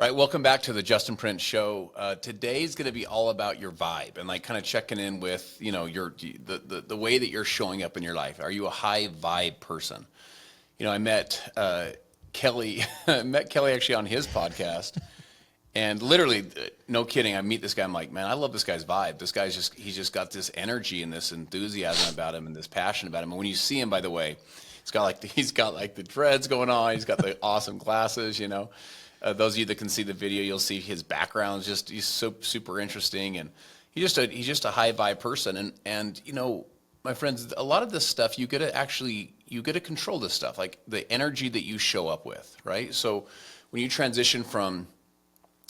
Right, welcome back to the Justin Prince Show. Today's going to be all about your vibe and like kind of checking in with the way that you're showing up in your life. Are you a high vibe person? I met Kelly. I met Kelly actually on his podcast, and literally, no kidding. I meet this guy. I'm like, man, I love this guy's vibe. This guy's he's just got this energy and this enthusiasm about him and this passion about him. And when you see him, by the way, he's got like the dreads going on. He's got the awesome glasses. Those of you that can see the video, you'll see his background. He's so super interesting, and he's just a high vibe person. And my friends, a lot of this stuff you get to control this stuff, like the energy that you show up with, right? So when you transition from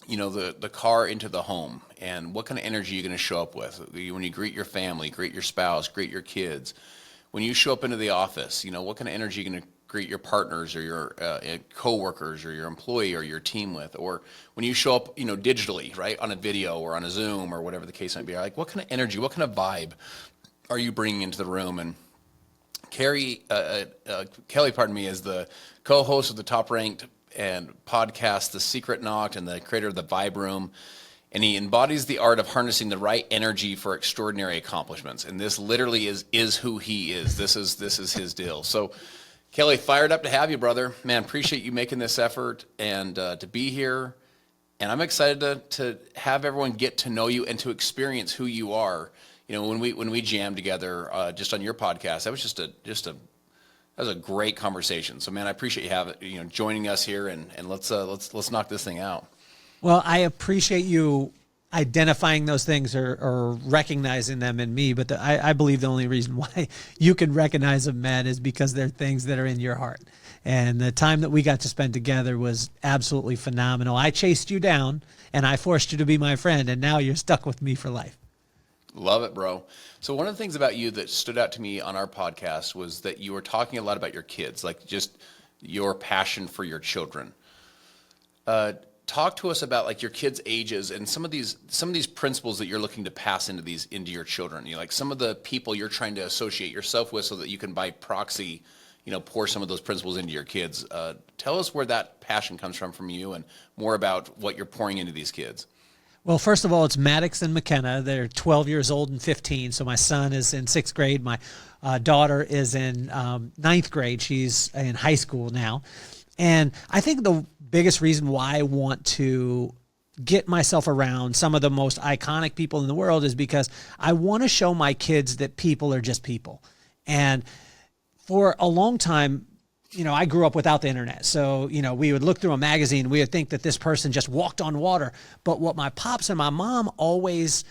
the car into the home, and what kind of energy you're going to show up with when you greet your family, greet your spouse, greet your kids. When you show up into the office, what kind of energy you're going to greet your partners or your co-workers or your employee or your team with, or when you show up, digitally, right, on a video or on a Zoom or whatever the case might be, like what kind of energy, what kind of vibe are you bringing into the room? And Kelly, is the co-host of the top-ranked and podcast, The Secret Knocked, and the creator of the Vibe Room. And he embodies the art of harnessing the right energy for extraordinary accomplishments. And this literally is who he is. This is his deal. So, Kelly, fired up to have you, brother. Man, appreciate you making this effort and to be here. And I'm excited to have everyone get to know you and to experience who you are. When we jammed together just on your podcast, that was that was a great conversation. So, man, I appreciate you joining us here, and let's knock this thing out. Well, I appreciate you identifying those things or recognizing them in me, but I believe the only reason why you can recognize them, man, is because they're things that are in your heart. And the time that we got to spend together was absolutely phenomenal. I chased you down, and I forced you to be my friend, and now you're stuck with me for life. Love it, bro. So one of the things about you that stood out to me on our podcast was that you were talking a lot about your kids, like just your passion for your children. Talk to us about like your kids' ages and some of these principles that you're looking to pass into your children. Like some of the people you're trying to associate yourself with, so that you can by proxy, pour some of those principles into your kids. Tell us where that passion comes from you, and more about what you're pouring into these kids. Well, first of all, it's Maddox and McKenna. They're 12 years old and 15. So my son is in 6th grade. My daughter is in 9th grade. She's in high school now. And I think the biggest reason why I want to get myself around some of the most iconic people in the world is because I want to show my kids that people are just people. And for a long time, I grew up without the internet. So, we would look through a magazine. We would think that this person just walked on water. But what my pops and my mom always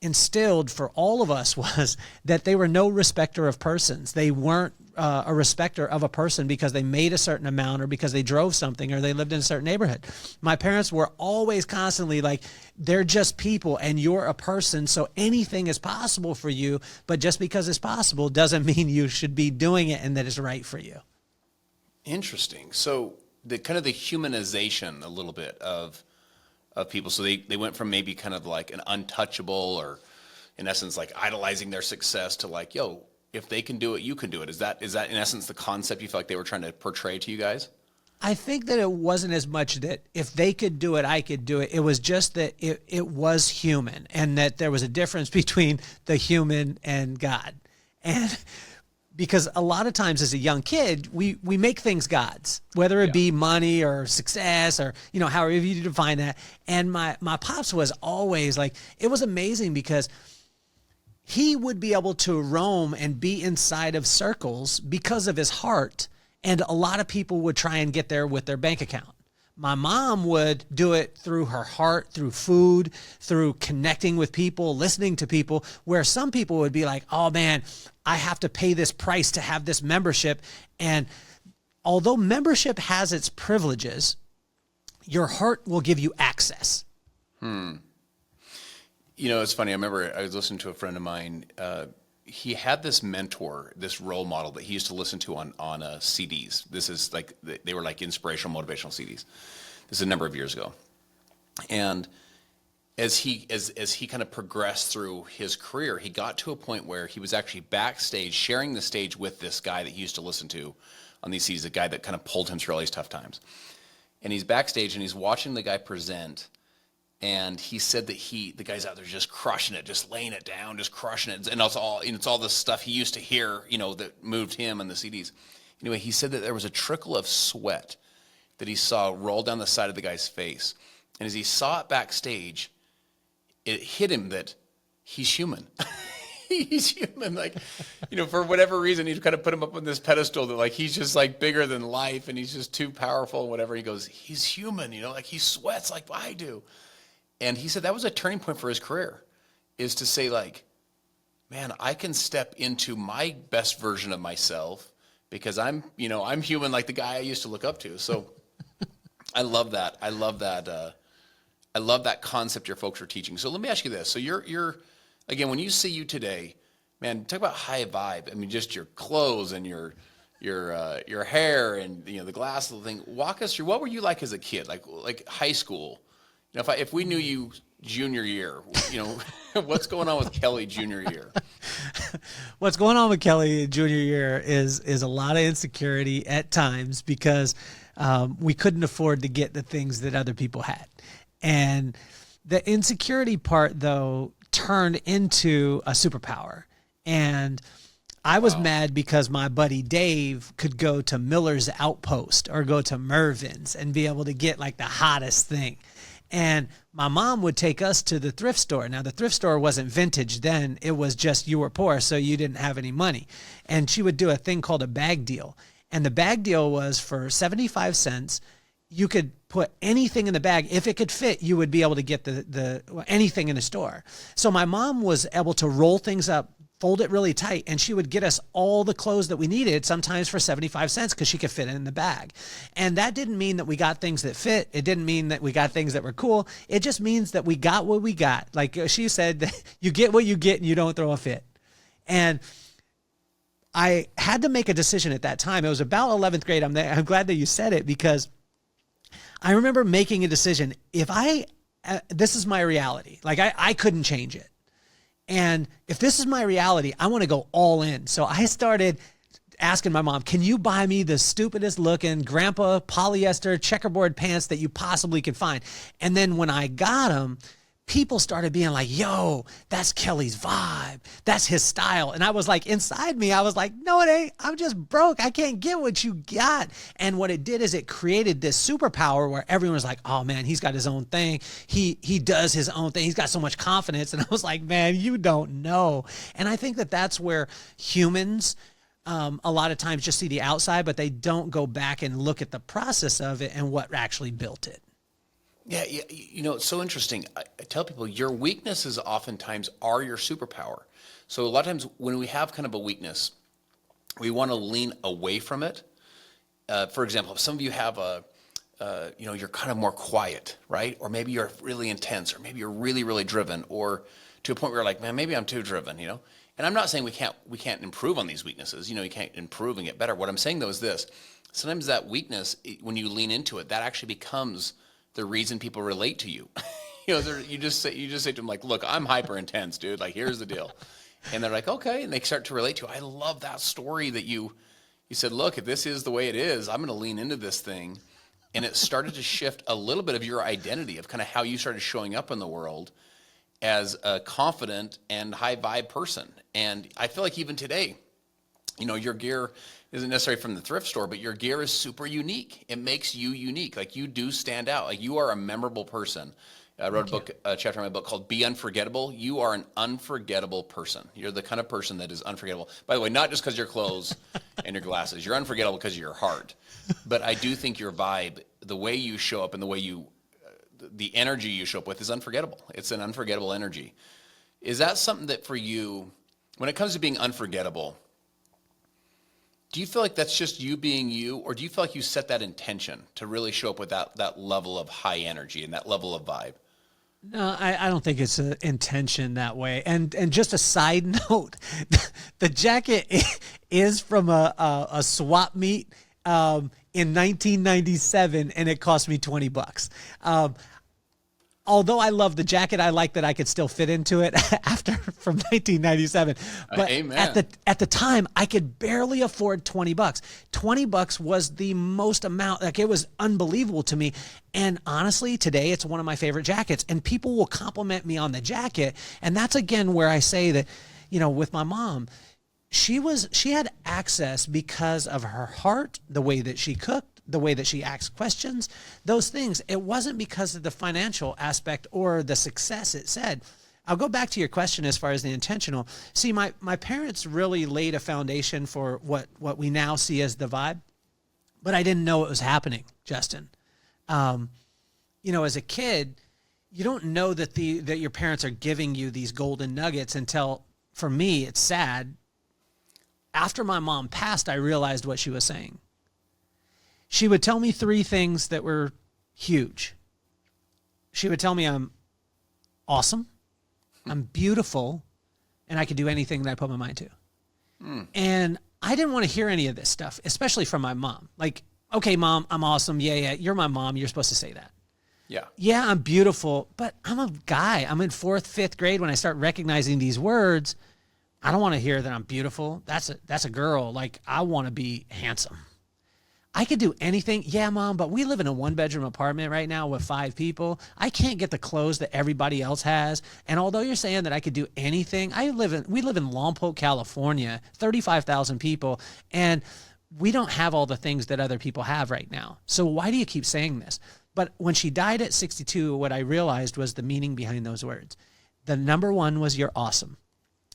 instilled for all of us was that they were no respecter of persons. They weren't a respecter of a person because they made a certain amount, or because they drove something, or they lived in a certain neighborhood. My parents were always constantly like, they're just people and you're a person, so anything is possible for you, but just because it's possible doesn't mean you should be doing it and that it's right for you. Interesting. So the kind of the humanization a little bit of people. So they went from maybe kind of like an untouchable, or in essence like idolizing their success, to like, yo, if they can do it, you can do it. Is that in essence the concept you feel like they were trying to portray to you guys? I think that it wasn't as much that if they could do it, I could do it. It was just that it was human, and that there was a difference between the human and God. And because a lot of times as a young kid, we make things gods, whether it be money or success or, however you define that. And my pops was always like, it was amazing because he would be able to roam and be inside of circles because of his heart. And a lot of people would try and get there with their bank account. My mom would do it through her heart, through food, through connecting with people, listening to people, where some people would be like, oh man, I have to pay this price to have this membership. And although membership has its privileges, your heart will give you access. It's funny. I remember I was listening to a friend of mine. He had this mentor, this role model that he used to listen to on CDs. This is like, they were like inspirational, motivational CDs. This is a number of years ago. And as he kind of progressed through his career, he got to a point where he was actually backstage sharing the stage with this guy that he used to listen to on these CDs, a guy that kind of pulled him through all these tough times. and he's backstage and he's watching the guy present. And he said that the guy's out there just crushing it, just laying it down, just crushing it. And it's all the stuff he used to hear, that moved him and the CDs. Anyway, he said that there was a trickle of sweat that he saw roll down the side of the guy's face. And as he saw it backstage, it hit him that he's human. He's human. Like, for whatever reason, he's kind of put him up on this pedestal that like, he's just like bigger than life and he's just too powerful and whatever. He goes, he's human, like he sweats like I do. And he said that was a turning point for his career, is to say like, man, I can step into my best version of myself because I'm human like the guy I used to look up to. So I love that. I love that concept your folks are teaching. So let me ask you this. So you're again, when you see you today, man, talk about high vibe. I mean, just your clothes and your hair and the glasses, the thing. Walk us through, what were you like as a kid, like high school? If we knew you junior year, what's going on with Kelly junior year? What's going on with Kelly junior year is a lot of insecurity at times because we couldn't afford to get the things that other people had. And the insecurity part, though, turned into a superpower. And I was mad because my buddy Dave could go to Miller's Outpost or go to Mervin's and be able to get like the hottest thing. And my mom would take us to the thrift store. Now, the thrift store wasn't vintage then. It was just you were poor, so you didn't have any money. And she would do a thing called a bag deal. And the bag deal was for 75 cents. You could put anything in the bag. If it could fit, you would be able to get anything in the store. So my mom was able to roll things up, fold it really tight, and she would get us all the clothes that we needed, sometimes for 75 cents because she could fit it in the bag. And that didn't mean that we got things that fit. It didn't mean that we got things that were cool. It just means that we got what we got. Like she said, you get what you get and you don't throw a fit. And I had to make a decision at that time. It was about 11th grade. I'm glad that you said it because I remember making a decision. This is my reality. Like I couldn't change it. And if this is my reality, I want to go all in. So I started asking my mom, can you buy me the stupidest looking grandpa polyester checkerboard pants that you possibly could find? And then when I got them, people started being like, yo, that's Kelly's vibe. That's his style. And I was like, inside me, I was like, no, it ain't. I'm just broke. I can't get what you got. And what it did is it created this superpower where everyone was like, oh man, he's got his own thing. He does his own thing. He's got so much confidence. And I was like, man, you don't know. And I think that that's where humans, a lot of times just see the outside, but they don't go back and look at the process of it and what actually built it. Yeah, it's so interesting. I tell people your weaknesses oftentimes are your superpower. So a lot of times when we have kind of a weakness, we want to lean away from it. For example, if some of you have you're kind of more quiet, right? Or maybe you're really intense, or maybe you're really, really driven, or to a point where you're like, man, maybe I'm too driven, And I'm not saying we can't improve on these weaknesses. You can't improve and get better. What I'm saying though is this: sometimes that weakness, when you lean into it, that actually becomes the reason people relate to you. You just say to them like, look, I'm hyper intense, dude. Like, here's the deal. And they're like, okay. And they start to relate to you. I love that story that you said, look, if this is the way it is, I'm going to lean into this thing. And it started to shift a little bit of your identity of kind of how you started showing up in the world as a confident and high vibe person. And I feel like even today, your gear isn't necessarily from the thrift store, but your gear is super unique. It makes you unique. Like, you do stand out. Like, you are a memorable person. I wrote a chapter in my book called Be Unforgettable. You are an unforgettable person. You're the kind of person that is unforgettable. By the way, not just because of your clothes and your glasses. You're unforgettable because of your heart. But I do think your vibe, the way you show up and the way the energy you show up with is unforgettable. It's an unforgettable energy. Is that something that for you, when it comes to being unforgettable, do you feel like that's just you being you, or do you feel like you set that intention to really show up with that level of high energy and that level of vibe? No, I don't think it's an intention that way. And just a side note, the jacket is from a swap meet in 1997, and it cost me $20. although I love the jacket, I like that I could still fit into it from 1997. But Amen. at the time, I could barely afford $20. $20 was the most amount. Like, it was unbelievable to me. And honestly, today it's one of my favorite jackets. And people will compliment me on the jacket. And that's again where I say that, with my mom, she had access because of her heart, the way that she cooked, the way that she asked questions, those things. It wasn't because of the financial aspect or the success it said. I'll go back to your question as far as the intentional. See, my parents really laid a foundation for what we now see as the vibe, but I didn't know it was happening, Justin. As a kid, you don't know that your parents are giving you these golden nuggets until, for me, it's sad. After my mom passed, I realized what she was saying. She would tell me 3 things that were huge. She would tell me I'm awesome, I'm beautiful, and I could do anything that I put my mind to. And I didn't want to hear any of this stuff, especially from my mom. Like, okay, Mom, I'm awesome. Yeah, you're my mom. You're supposed to say that. Yeah, I'm beautiful, but I'm a guy. I'm in 4th, 5th grade when I start recognizing these words. I don't want to hear that I'm beautiful. That's a girl. Like, I want to be handsome. I could do anything. Yeah, Mom, but we live in a 1-bedroom apartment right now with 5 people. I can't get the clothes that everybody else has. And although you're saying that I could do anything, we live in Lompoc, California, 35,000 people, and we don't have all the things that other people have right now. So why do you keep saying this? But when she died at 62, what I realized was the meaning behind those words. The number 1 was you're awesome.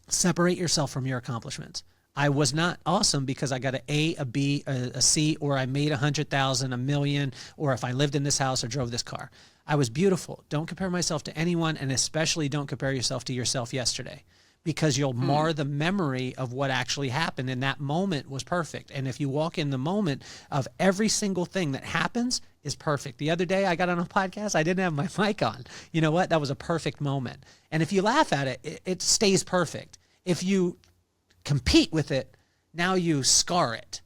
Separate yourself from your accomplishments. I was not awesome because I got an A, a B, a C, or I made 100,000, $1 million, or if I lived in this house or drove this car. I was beautiful. Don't compare myself to anyone, and especially don't compare yourself to yourself yesterday, because you'll mar the memory of what actually happened, and that moment was perfect. And if you walk in the moment of every single thing that happens is perfect. The other day I got on a podcast, I didn't have my mic on. You know what? That was a perfect moment. And if you laugh at it, it stays perfect. If you compete with it, now you scar it.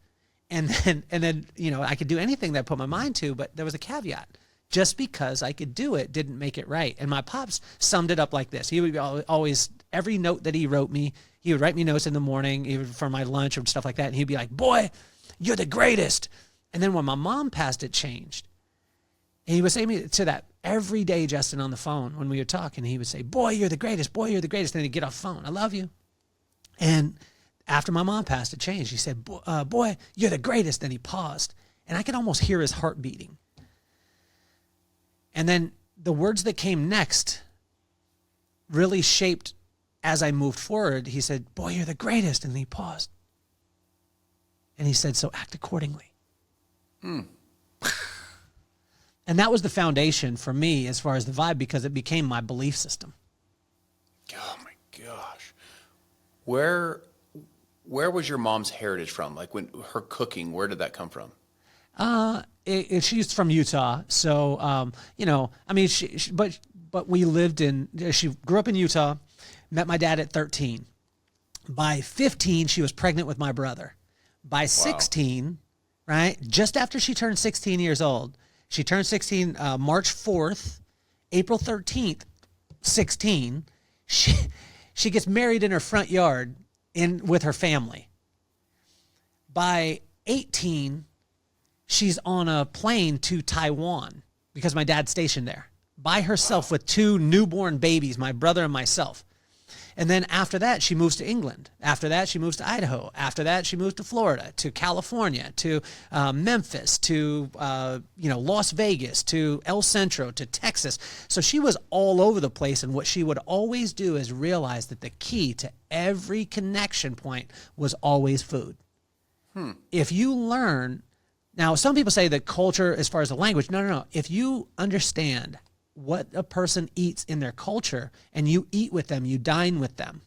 And then I could do anything that I put my mind to, but there was a caveat. Just because I could do it didn't make it right. And my pops summed it up like this. He would always, every note that he wrote me, he would write me notes in the morning, even for my lunch or stuff like that. And he'd be like, boy, you're the greatest. And then when my mom passed, it changed. And he would say to that every day, Justin, on the phone when we would talk. And he would say, boy, you're the greatest. Boy, you're the greatest. And then he'd get off the phone. I love you. And after my mom passed, it changed. He said, boy, you're the greatest. Then he paused. And I could almost hear his heart beating. And then the words that came next really shaped as I moved forward. He said, boy, you're the greatest. And he paused. And he said, so act accordingly. And that was the foundation for me as far as the vibe, because it became my belief system. Oh my gosh. Where was your mom's heritage from? Like, when her cooking, where did that come from? She's from Utah, so but we lived in. She grew up in Utah, met my dad at 13. By 15, she was pregnant with my brother. By 16, right, just after she turned 16 years old, she turned 16 March 4th, April 13th, 16. She gets married in her front yard with her family. By 18. She's on a plane to Taiwan because my dad's stationed there by herself with 2 newborn babies, my brother and myself. And then after that, she moves to England. After that, she moves to Idaho. After that, she moves to Florida, to California, to Memphis, to Las Vegas, to El Centro, to Texas. So she was all over the place. And what she would always do is realize that the key to every connection point was always food. If you learn... Now, some people say that culture as far as the language, no. If you understand what a person eats in their culture and you eat with them, you dine with them,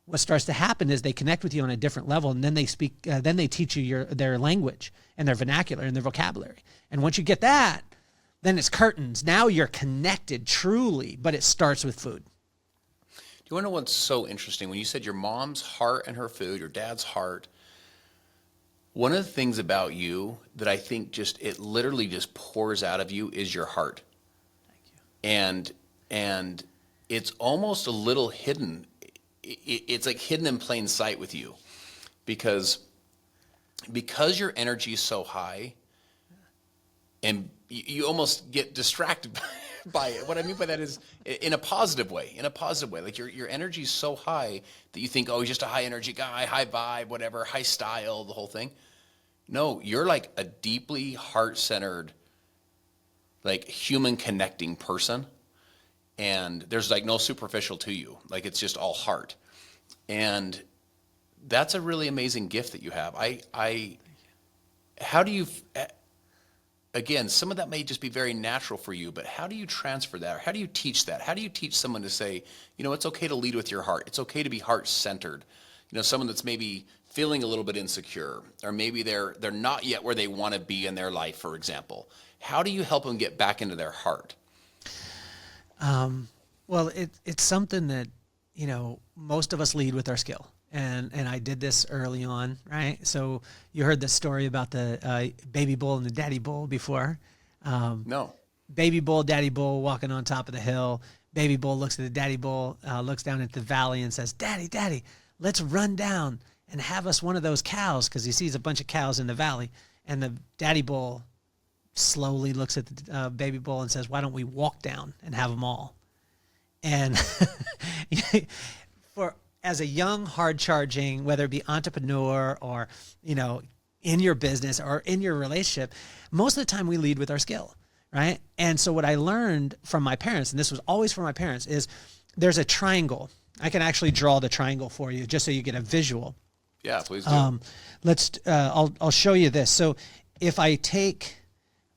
what starts to happen is they connect with you on a different level, and then they speak, then they teach you their language and their vernacular and their vocabulary. And once you get that, then it's curtains. Now you're connected truly, but it starts with food. Do you want to know what's so interesting? When you said your mom's heart and her food, your dad's heart, one of the things about you that I think it literally just pours out of you is your heart. Thank you. and and it's almost a little hidden. It's like hidden in plain sight with you, because your energy is so high, and you almost get distracted by it. What I mean by that is in a positive way. Like your energy is so high that you think, oh, he's just a high energy guy, high vibe, whatever, high style, the whole thing. No, you're like a deeply heart-centered, like human connecting person. And there's like no superficial to you. Like it's just all heart. And that's a really amazing gift that you have. How do you, again, some of that may just be very natural for you, but how do you transfer that? Or how do you teach that? How do you teach someone to say, it's okay to lead with your heart. It's okay to be heart-centered. Someone that's maybe feeling a little bit insecure, or maybe they're not yet where they want to be in their life, for example. How do you help them get back into their heart? Well, it's something that, most of us lead with our skill. And I did this early on, right? So you heard the story about the baby bull and the daddy bull before. No. Baby bull, daddy bull walking on top of the hill. Baby bull looks at the daddy bull, looks down at the valley and says, Daddy, let's run down and have us one of those cows, because he sees a bunch of cows in the valley. And the daddy bull slowly looks at the baby bull and says, why don't we walk down and have them all? And as a young, hard-charging, whether it be entrepreneur or, in your business or in your relationship, most of the time we lead with our skill, right? And so what I learned from my parents, and this was always from my parents, is there's a triangle. I can actually draw the triangle for you just so you get a visual. Yeah, please do. I'll show you this. So if I take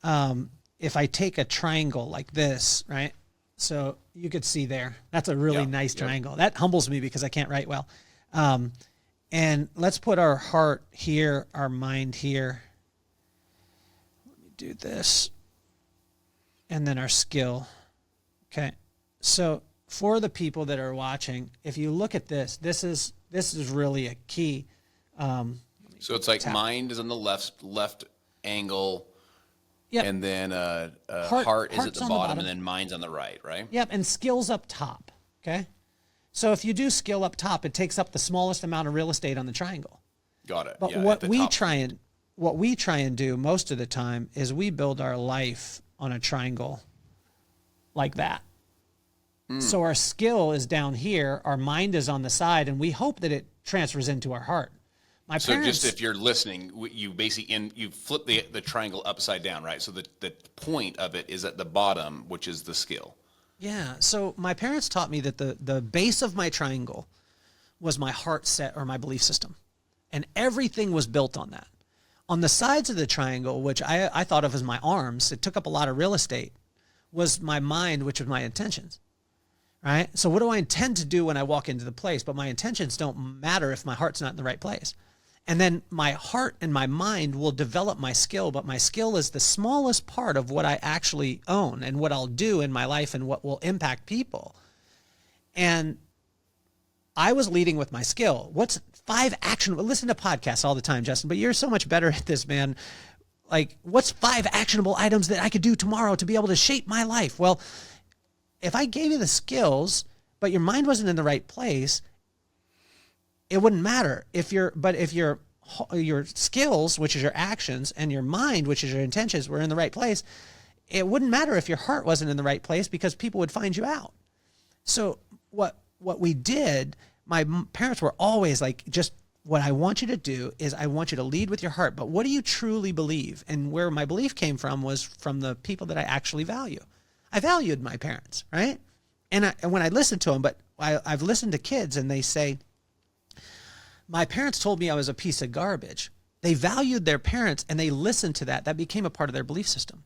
a triangle like this, right? So you could see there, that's a really nice triangle. That humbles me because I can't write well. And let's put our heart here, our mind here. Let me do this. And then our skill. Okay. So for the people that are watching, if you look at this, this is really a key. So it's like mind is on the left angle. Yep. And then heart is at the bottom, and then mind's on the right? Yep, and skill's up top, okay? So if you do skill up top, it takes up the smallest amount of real estate on the triangle. Got it. But what we try and do most of the time is we build our life on a triangle like that. So our skill is down here, our mind is on the side, and we hope that it transfers into our heart. So just if you're listening, you basically you flip the triangle upside down, right? So the point of it is at the bottom, which is the skill. Yeah. So my parents taught me that the base of my triangle was my heart set, or my belief system. And everything was built on that. On the sides of the triangle, which I thought of as my arms, it took up a lot of real estate, was my mind, which was my intentions. Right? So what do I intend to do when I walk into the place? But my intentions don't matter if my heart's not in the right place. And then my heart and my mind will develop my skill, but my skill is the smallest part of what I actually own and what I'll do in my life and what will impact people. And I was leading with my skill. What's 5 actionable? Listen to podcasts all the time, Justin, but you're so much better at this, man. Like, what's 5 actionable items that I could do tomorrow to be able to shape my life? Well, if I gave you the skills, but your mind wasn't in the right place, it wouldn't matter. If your skills, which is your actions, and your mind, which is your intentions, were in the right place, it wouldn't matter if your heart wasn't in the right place, because people would find you out. So what we did, my parents were always like, just what I want you to do is I want you to lead with your heart, but what do you truly believe? And where my belief came from was from the people that I actually value. I valued my parents, right? And when I listened to them, but I've listened to kids and they say, my parents told me I was a piece of garbage. They valued their parents and they listened to that. That became a part of their belief system.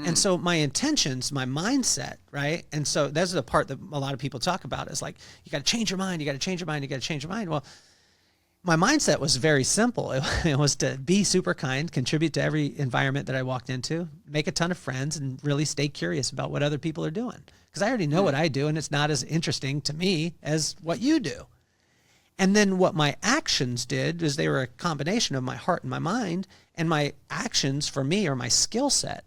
And so my intentions, my mindset, right? And so that's the part that a lot of people talk about is like, you got to change your mind. You got to change your mind. You got to change your mind. Well, my mindset was very simple. It was to be super kind, contribute to every environment that I walked into, make a ton of friends, and really stay curious about what other people are doing. Because I already know what I do, and it's not as interesting to me as what you do. And then what my actions did is they were a combination of my heart and my mind, and my actions for me are my skill set.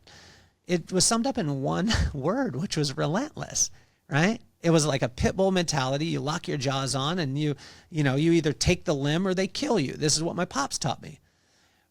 it was summed up in one word, which was relentless, right? It was like a pit bull mentality. You lock your jaws on and you either take the limb or they kill you. This is what my pops taught me.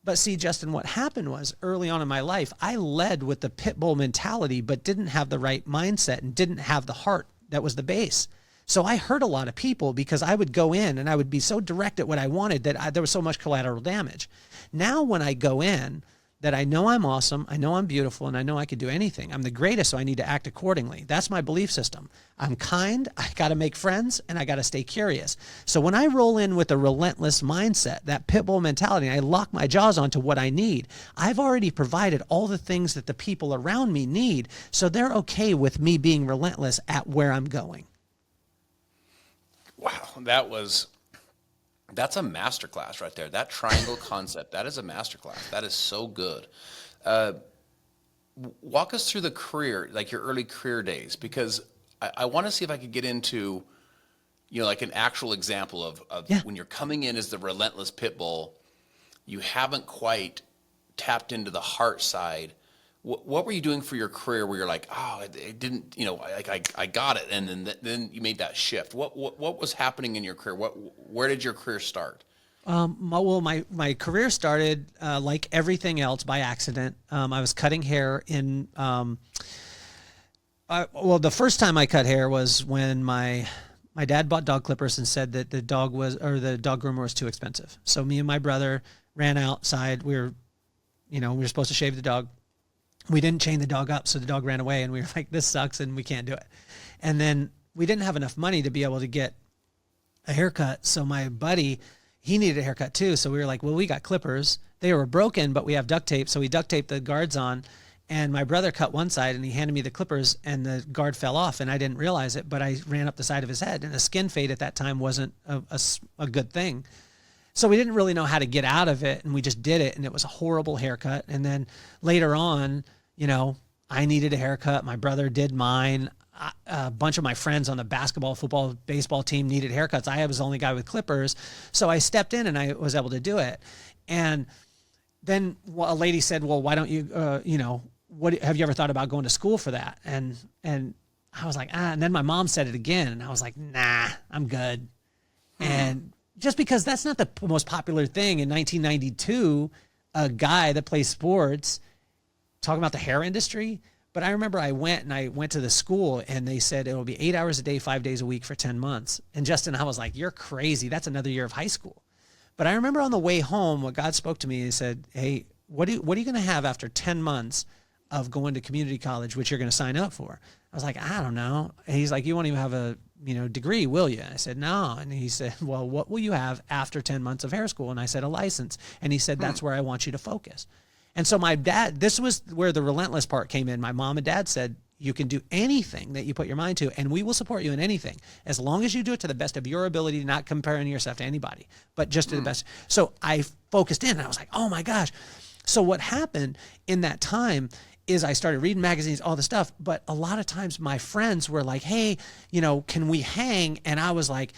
But see, Justin, what happened was early on in my life, I led with the pit bull mentality, but didn't have the right mindset and didn't have the heart that was the base. So I hurt a lot of people because I would go in and I would be so direct at what I wanted that there was so much collateral damage. Now when I go in, that I know I'm awesome, I know I'm beautiful, and I know I can do anything. I'm the greatest, so I need to act accordingly. That's my belief system. I'm kind, I got to make friends, and I got to stay curious. So when I roll in with a relentless mindset, that pit bull mentality, and I lock my jaws onto what I need, I've already provided all the things that the people around me need, so they're okay with me being relentless at where I'm going. Wow, that's a masterclass right there. That triangle concept, that is a masterclass. That is so good. Walk us through the career, like your early career days, because I want to see if I could get into, like an actual example of when you're coming in as the relentless pit bull, you haven't quite tapped into the heart side. What were you doing for your career where you're like, oh, it didn't, I got it, and then you made that shift. What was happening in your career? Where did your career start? My career started like everything else by accident. I was cutting hair in. The first time I cut hair was when my dad bought dog clippers and said that the dog groomer was too expensive. So me and my brother ran outside. We were supposed to shave the dog. We didn't chain the dog up, so the dog ran away, and we were like, this sucks, and we can't do it. And then we didn't have enough money to be able to get a haircut, so my buddy, he needed a haircut too, so we were like, well, we got clippers. They were broken, but we have duct tape, so we duct taped the guards on, and my brother cut one side, and he handed me the clippers, and the guard fell off, and I didn't realize it, but I ran up the side of his head, and a skin fade at that time wasn't a good thing. So we didn't really know how to get out of it, and we just did it, and it was a horrible haircut. And then later on, I needed a haircut. My brother did mine. A bunch of my friends on the basketball, football, baseball team needed haircuts. I was the only guy with clippers. So I stepped in, and I was able to do it. And then a lady said, well, why don't you, have you ever thought about going to school for that? And I was like, and then my mom said it again, and I was like, nah, I'm good. And just because that's not the most popular thing in 1992, a guy that plays sports talking about the hair industry. But I remember I went to the school, and they said it will be 8 hours a day, 5 days a week for 10 months. And Justin, I was like, you're crazy. That's another year of high school. But I remember on the way home, what God spoke to me, he said, hey, what are you going to have after 10 months of going to community college, which you're going to sign up for? I was like, I don't know. And he's like, you won't even have a degree, will you? I said, no. And he said, well, what will you have after 10 months of hair school? And I said, a license. And he said, that's where I want you to focus. And so my dad, this was where the relentless part came in. My mom and dad said, you can do anything that you put your mind to, and we will support you in anything, as long as you do it to the best of your ability, not comparing yourself to anybody, but just to the best. So I focused in, and I was like, oh my gosh. So what happened in that time is I started reading magazines, all the stuff, but a lot of times my friends were like, hey, can we hang? And I was like,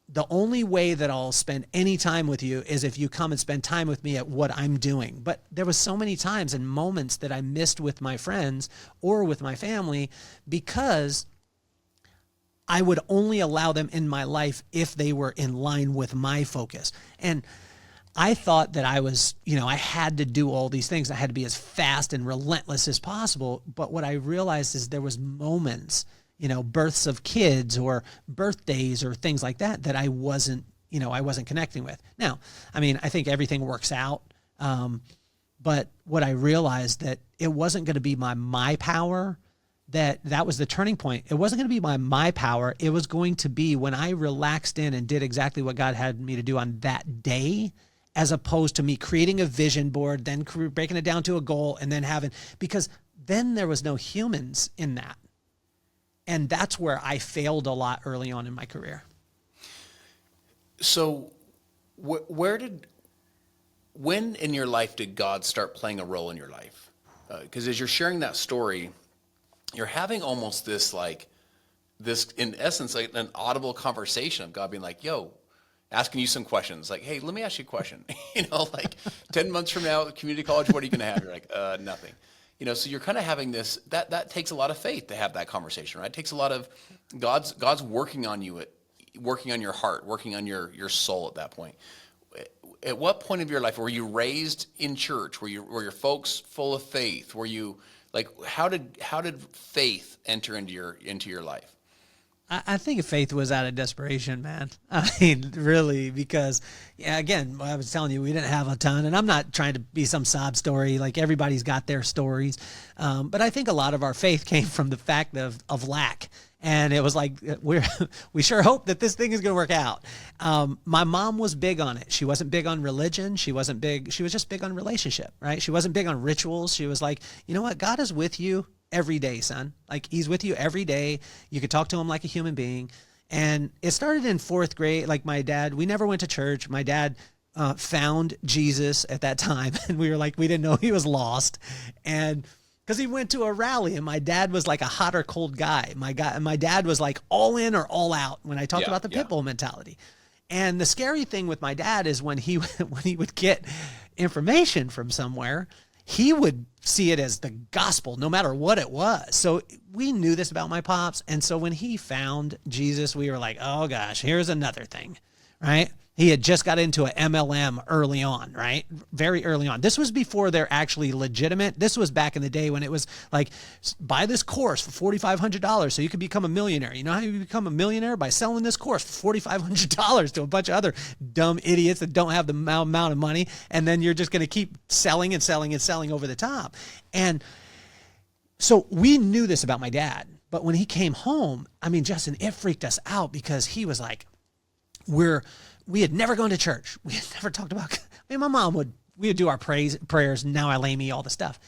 the only way that I'll spend any time with you is if you come and spend time with me at what I'm doing. But there was so many times and moments that I missed with my friends or with my family because I would only allow them in my life if they were in line with my focus. And I thought that I was, I had to do all these things. I had to be as fast and relentless as possible. But what I realized is there was moments, births of kids or birthdays or things like that I wasn't connecting with. Now, I think everything works out. But what I realized that it wasn't going to be my power, that was the turning point. It wasn't going to be my power. It was going to be when I relaxed in and did exactly what God had me to do on that day, as opposed to me creating a vision board, then breaking it down to a goal, and then because then there was no humans in that. And that's where I failed a lot early on in my career. So when in your life did God start playing a role in your life? Because as you're sharing that story, you're having almost this, in essence, like an audible conversation of God being like, yo, asking you some questions, like, hey, let me ask you a question. 10 months from now, community college, what are you going to have? You're like, nothing. So you're kind of having this, that takes a lot of faith to have that conversation, right? It takes a lot of God's working on you, working on your heart, working on your soul at that point. At what point of your life were you raised in church? Were your folks full of faith? Were you like, how did faith enter into your life? I think faith was out of desperation, man. I mean, really, because, yeah, again, I was telling you, we didn't have a ton, and I'm not trying to be some sob story. Like, everybody's got their stories. But I think a lot of our faith came from the fact of lack. And it was like, we sure hope that this thing is going to work out. My mom was big on it. She wasn't big on religion. She was just big on relationship, right? She wasn't big on rituals. She was like, you know what? God is with you every day, son. Like, he's with you every day. You could talk to him like a human being. And it started in fourth grade. Like, my dad, we never went to church. My dad found Jesus at that time. And we were like, we didn't know he was lost. And because he went to a rally, and my dad was like a hot or cold guy. My dad was like all in or all out when I talked about the pit bull mentality. And the scary thing with my dad is when he would get information from somewhere, he would see it as the gospel, no matter what it was. So we knew this about my pops. And so when he found Jesus, we were like, oh gosh, here's another thing, right? He had just got into an MLM early on, right? Very early on. This was before they're actually legitimate. This was back in the day when it was like, buy this course for $4,500 so you can become a millionaire. You know how you become a millionaire? By selling this course for $4,500 to a bunch of other dumb idiots that don't have the amount of money. And then you're just going to keep selling and selling and selling over the top. And so we knew this about my dad. But when he came home, I mean, Justin, it freaked us out because he was like, we had never gone to church. We had never talked about, my mom we would do our prayers, now I lay me, all the stuff.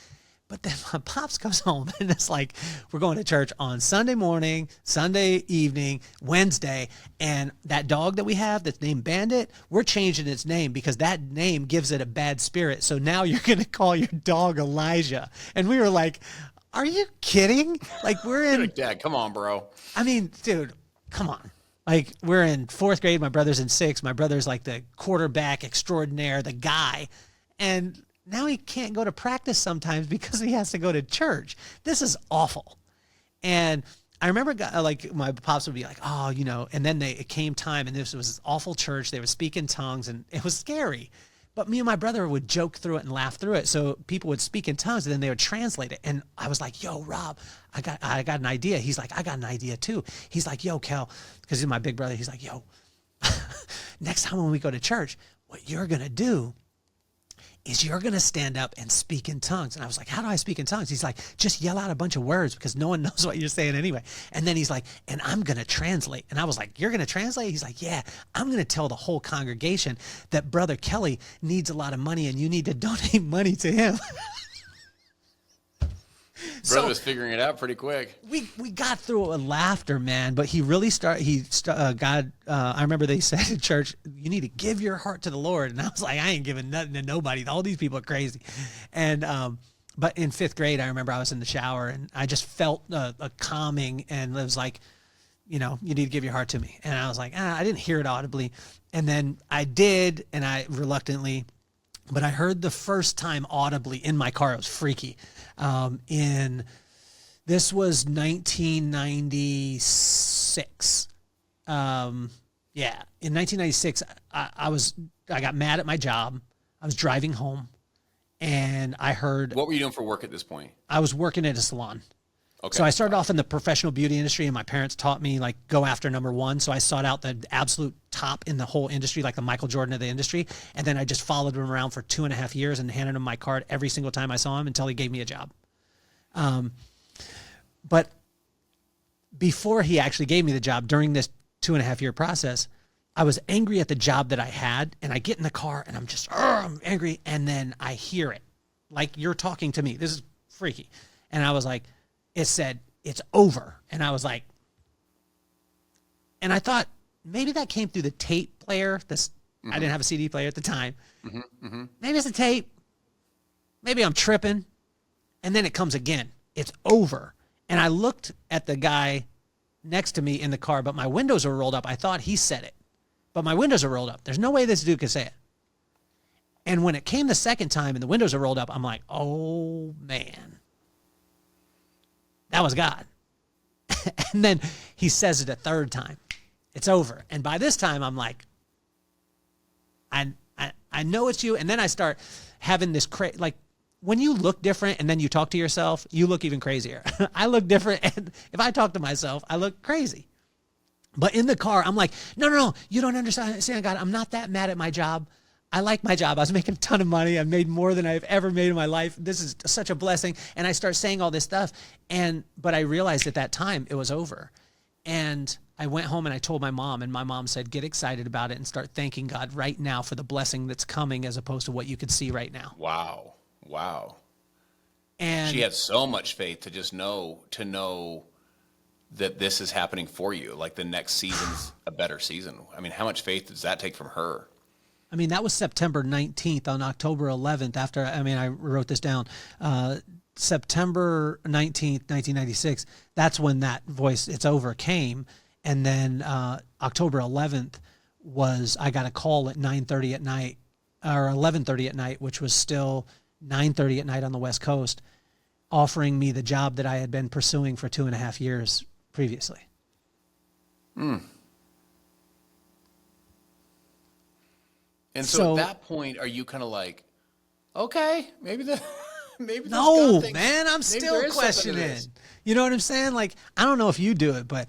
But then my pops comes home and it's like, we're going to church on Sunday morning, Sunday evening, Wednesday. And that dog that we have that's named Bandit, we're changing its name because that name gives it a bad spirit. So now you're going to call your dog Elijah. And we were like, are you kidding? Like, we're in. Dad, come on, bro. I mean, dude, come on. Like, we're in fourth grade. My brother's in sixth. My brother's like the quarterback extraordinaire, the guy. And now he can't go to practice sometimes because he has to go to church. This is awful. And I remember, like, my pops would be like, oh, and then it came time, and this was this awful church. They would speak in tongues, and it was scary. But me and my brother would joke through it and laugh through it. So people would speak in tongues, and then they would translate it. And I was like, yo, Rob, I got an idea. He's like, I got an idea too. He's like, yo, Kel, because he's my big brother. He's like, yo, next time when we go to church, what you're going to do is you're going to stand up and speak in tongues. And I was like, how do I speak in tongues? He's like, just yell out a bunch of words because no one knows what you're saying anyway. And then he's like, and I'm going to translate. And I was like, you're going to translate? He's like, yeah, I'm going to tell the whole congregation that Brother Kelly needs a lot of money and you need to donate money to him. Brother was figuring it out pretty quick. We got through it with laughter, man. But he really God, I remember they said in church, you need to give your heart to the Lord. And I was like, I ain't giving nothing to nobody. All these people are crazy. And, but in fifth grade, I remember I was in the shower and I just felt a calming, and it was like, you need to give your heart to me. And I was like, I didn't hear it audibly. And then I did, and I reluctantly, but I heard the first time audibly in my car. It was freaky. This was 1996. In 1996, I got mad at my job. I was driving home and I heard. What were you doing for work at this point? I was working at a salon. Okay. So I started off in the professional beauty industry, and my parents taught me, like, go after number one. So I sought out the absolute top in the whole industry, like the Michael Jordan of the industry. And then I just followed him around for 2.5 years and handed him my card every single time I saw him until he gave me a job. But before he actually gave me the job, during this 2.5 year process, I was angry at the job that I had, and I get in the car and I'm just, I'm angry. And then I hear it like you're talking to me. This is freaky. And I was like, it said, it's over. And I was like, and I thought maybe that came through the tape player. I didn't have a CD player at the time. Maybe it's a tape. Maybe I'm tripping. And then it comes again. It's over. And I looked at the guy next to me in the car, but my windows were rolled up. I thought he said it, but my windows are rolled up. There's no way this dude could say it. And when it came the second time and the windows are rolled up, I'm like, oh man, That was God. And then he says it a third time. It's over. And by this time, I'm like, I know it's you. And then I start having this like when you look different and then you talk to yourself, you look even crazier. I look different. And if I talk to myself, I look crazy. But in the car, I'm like, no, you don't understand, God. I'm not that mad at my job. I like my job. I was making a ton of money. I made more than I've ever made in my life. This is such a blessing. And I start saying all this stuff. But I realized at that time it was over. And I went home and I told my mom, and my mom said, get excited about it and start thanking God right now for the blessing that's coming as opposed to what you could see right now. Wow. And she had so much faith to just know that this is happening for you. Like the next season's a better season. I mean, how much faith does that take from her? I mean, that was September 19th. On October 11th, I wrote this down, September 19th, 1996, that's when that voice, it's over, came. And then October 11th I got a call at 9:30 at night, or 11:30 at night, which was still 9:30 at night on the West Coast, offering me the job that I had been pursuing for 2.5 years previously. And so at that point, are you kind of like, okay, maybe this no, God thing, man, I'm still questioning. You know what I'm saying? Like, I don't know if you do it, but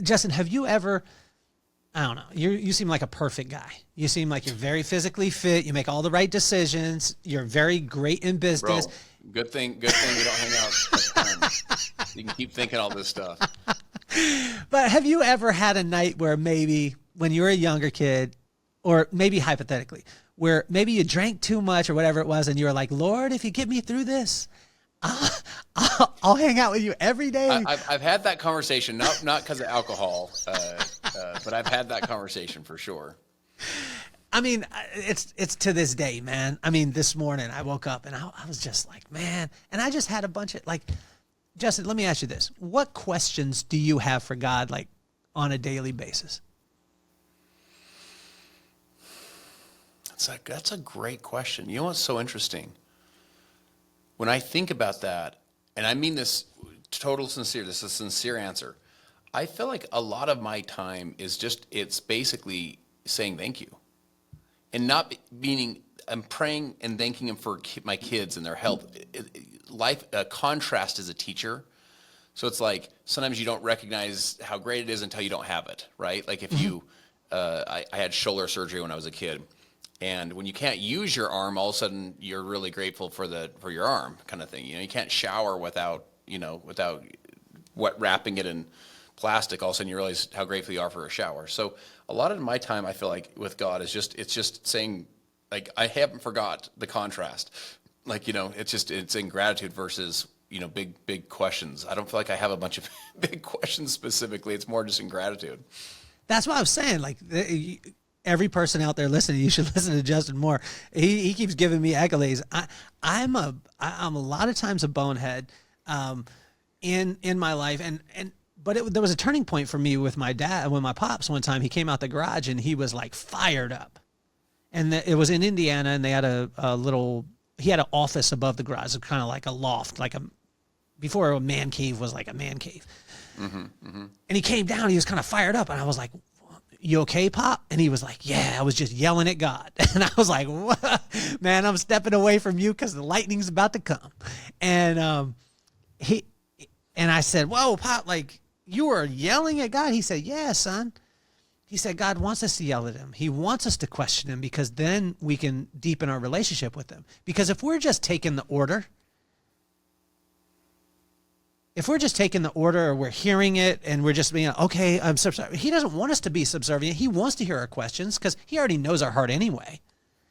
Justin, have you ever, I don't know, you seem like a perfect guy. You seem like you're very physically fit. You make all the right decisions. You're very great in business. Bro, good thing we don't hang out. You can keep thinking all this stuff. But have you ever had a night where maybe when you were a younger kid, or maybe hypothetically, where maybe you drank too much or whatever it was, and you were like, Lord, if you get me through this, I'll hang out with you every day. I've had that conversation, not because of alcohol, but I've had that conversation for sure. I mean, it's to this day, man. I mean, this morning I woke up and I was just like, man, and I just had a bunch of like, Justin, let me ask you this. What questions do you have for God, like on a daily basis? That's a great question. You know what's so interesting? When I think about that, and I mean this this is a sincere answer. I feel like a lot of my time is it's basically saying thank you. And not meaning I'm praying and thanking him for my kids and their health. Life, contrast is a teacher. So it's like sometimes you don't recognize how great it is until you don't have it, right? Like if you, I had shoulder surgery when I was a kid. And when you can't use your arm, all of a sudden you're really grateful for your arm kind of thing. You know, you can't shower without wrapping it in plastic. All of a sudden you realize how grateful you are for a shower. So a lot of my time, I feel like with God is it's just saying, like, I haven't forgot the contrast. Like, it's in gratitude versus, big questions. I don't feel like I have a bunch of big questions specifically. It's more just in gratitude. That's what I was saying. Like, every person out there listening, you should listen to Justin Moore. He keeps giving me accolades. I'm a lot of times a bonehead in my life, but there was a turning point for me with my dad. When my pops one time, he came out the garage and he was like fired up, and it was in Indiana, and they had he had an office above the garage, kind of like a loft, before a man cave was like a man cave. Mm-hmm, mm-hmm. And he came down, he was kind of fired up, and I was like, you okay, Pop? And he was like, yeah, I was just yelling at God. And I was like, what? Man, I'm stepping away from you because the lightning's about to come. And I said, whoa, Pop, like, you were yelling at God? He said, yeah, son. He said, God wants us to yell at him. He wants us to question him because then we can deepen our relationship with him. Because if we're just taking the order, or we're hearing it and we're just being, okay, I'm subservient. He doesn't want us to be subservient. He wants to hear our questions because he already knows our heart anyway.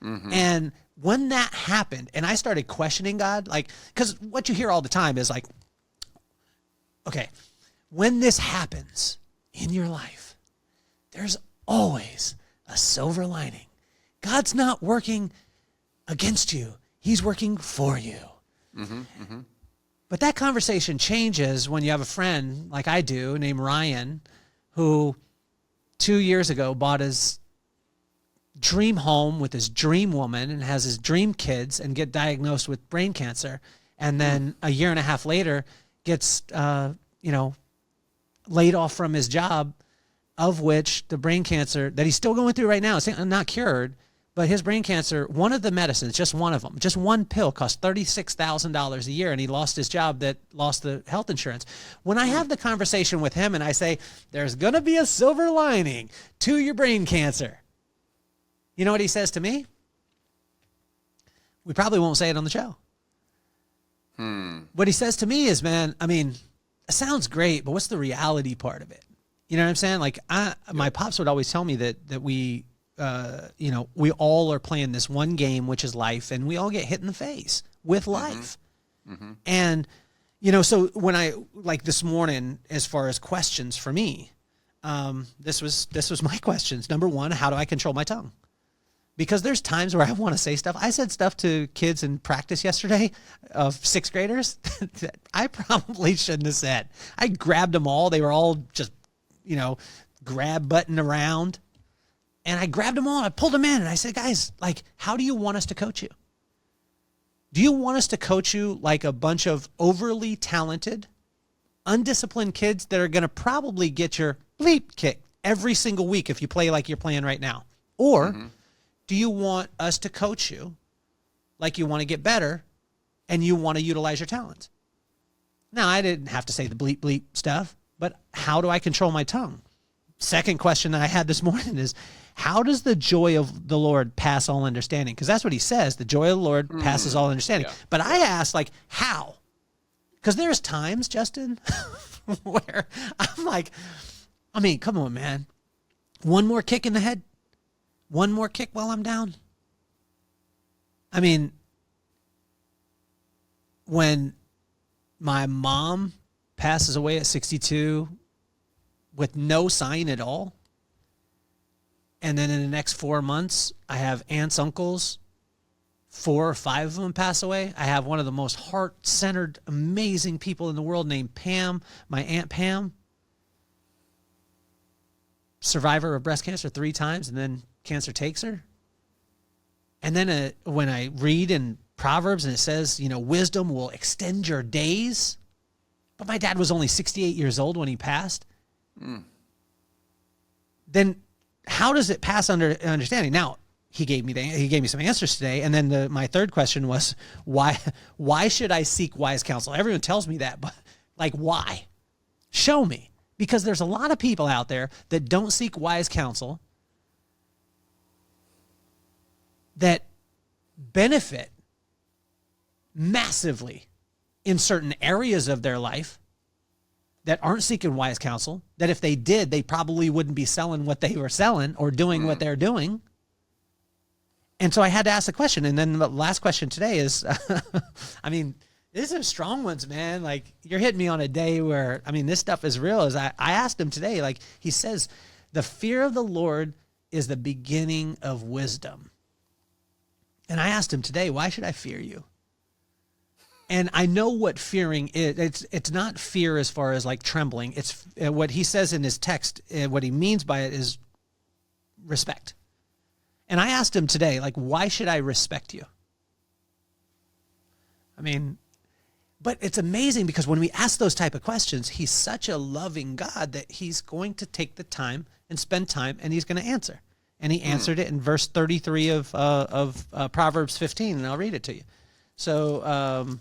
Mm-hmm. And when that happened and I started questioning God, like, because what you hear all the time is like, okay, when this happens in your life, there's always a silver lining. God's not working against you. He's working for you. Mm-hmm, mm-hmm. But that conversation changes when you have a friend like I do named Ryan, who 2 years ago bought his dream home with his dream woman and has his dream kids and get diagnosed with brain cancer. And then a year and a half later, gets, laid off from his job, of which the brain cancer that he's still going through right now, it's not cured, but his brain cancer, one of the medicines, just one of them, just one pill cost $36,000 a year, and he lost his job that lost the health insurance. When I have the conversation with him and I say, there's going to be a silver lining to your brain cancer, you know what he says to me? We probably won't say it on the show. What he says to me is, man, I mean, it sounds great, but what's the reality part of it? You know what I'm saying? Like, my pops would always tell me that we, we all are playing this one game, which is life, and we all get hit in the face with life. Mm-hmm. And, so when I, like this morning, as far as questions for me, this was my questions. Number one, how do I control my tongue? Because there's times where I want to say stuff. I said stuff to kids in practice yesterday of sixth graders that I probably shouldn't have said. I grabbed them all. They were all just, grab button around. And I grabbed them all. I pulled them in and I said, guys, like, how do you want us to coach you? Do you want us to coach you like a bunch of overly talented, undisciplined kids that are going to probably get your bleep kicked every single week if you play like you're playing right now? Or do you want us to coach you like you want to get better and you want to utilize your talents? Now, I didn't have to say the bleep bleep stuff, but how do I control my tongue? Second question that I had this morning is, how does the joy of the Lord pass all understanding? Because that's what he says. The joy of the Lord passes all understanding. Yeah. But I asked, like, how? Because there's times, Justin, where I'm like, I mean, come on, man. One more kick in the head. One more kick while I'm down. I mean, when my mom passes away at 62 with no sign at all, and then in the next 4 months, I have aunts, uncles, 4 or 5 of them pass away. I have one of the most heart-centered, amazing people in the world named Pam, my Aunt Pam, survivor of breast cancer 3 times, and then cancer takes her. And then when I read in Proverbs and it says, wisdom will extend your days. But my dad was only 68 years old when he passed. Then how does it pass under understanding? Now, he gave me some answers today. And then my third question was, why should I seek wise counsel? Everyone tells me that, but like, why? Show me. Because there's a lot of people out there that don't seek wise counsel that benefit massively in certain areas of their life that aren't seeking wise counsel, that if they did, they probably wouldn't be selling what they were selling or doing what they're doing. And so I had to ask the question. And then the last question today is, I mean, these are strong ones, man. Like, you're hitting me on a day where, I mean, this stuff is real. I asked him today, like, he says, the fear of the Lord is the beginning of wisdom. And I asked him today, why should I fear you? And I know what fearing is. It's not fear as far as like trembling. It's what he says in his text. What he means by it is respect. And I asked him today, like, why should I respect you? I mean, but it's amazing because when we ask those type of questions, he's such a loving God that he's going to take the time and spend time and he's going to answer. And he answered it in verse 33 of Proverbs 15, and I'll read it to you. So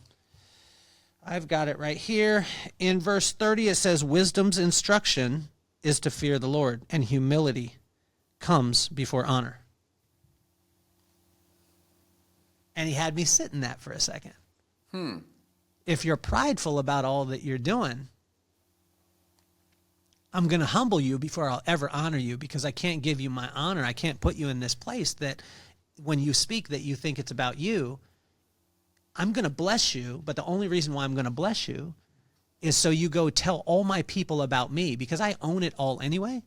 I've got it right here. In verse 30, it says, wisdom's instruction is to fear the Lord, and humility comes before honor. And he had me sit in that for a second. If you're prideful about all that you're doing, I'm going to humble you before I'll ever honor you, because I can't give you my honor. I can't put you in this place that when you speak that you think it's about you. I'm going to bless you, but the only reason why I'm going to bless you is so you go tell all my people about me, because I own it all anyway.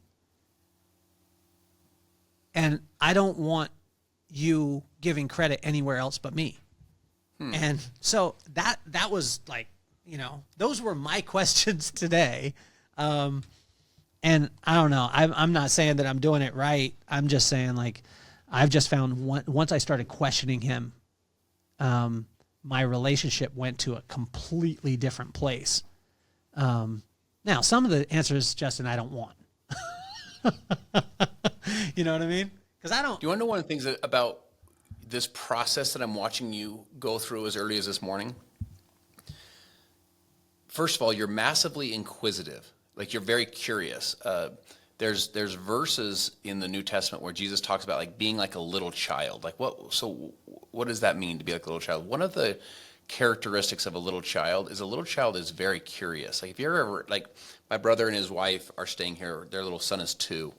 And I don't want you giving credit anywhere else but me. And so that was like, those were my questions today. And I don't know, I'm not saying that I'm doing it right. I'm just saying, like, I've just found once I started questioning him, my relationship went to a completely different place. Now, some of the answers, Justin, I don't want. You know what I mean? Because I don't. Do you want to know one of the things about this process that I'm watching you go through as early as this morning? First of all, you're massively inquisitive. Like, you're very curious. There's verses in the New Testament where Jesus talks about like being like a little child. Like, what does that mean to be like a little child? One of the characteristics of a little child is very curious. Like, if you're ever, like, my brother and his wife are staying here, their little son is 2.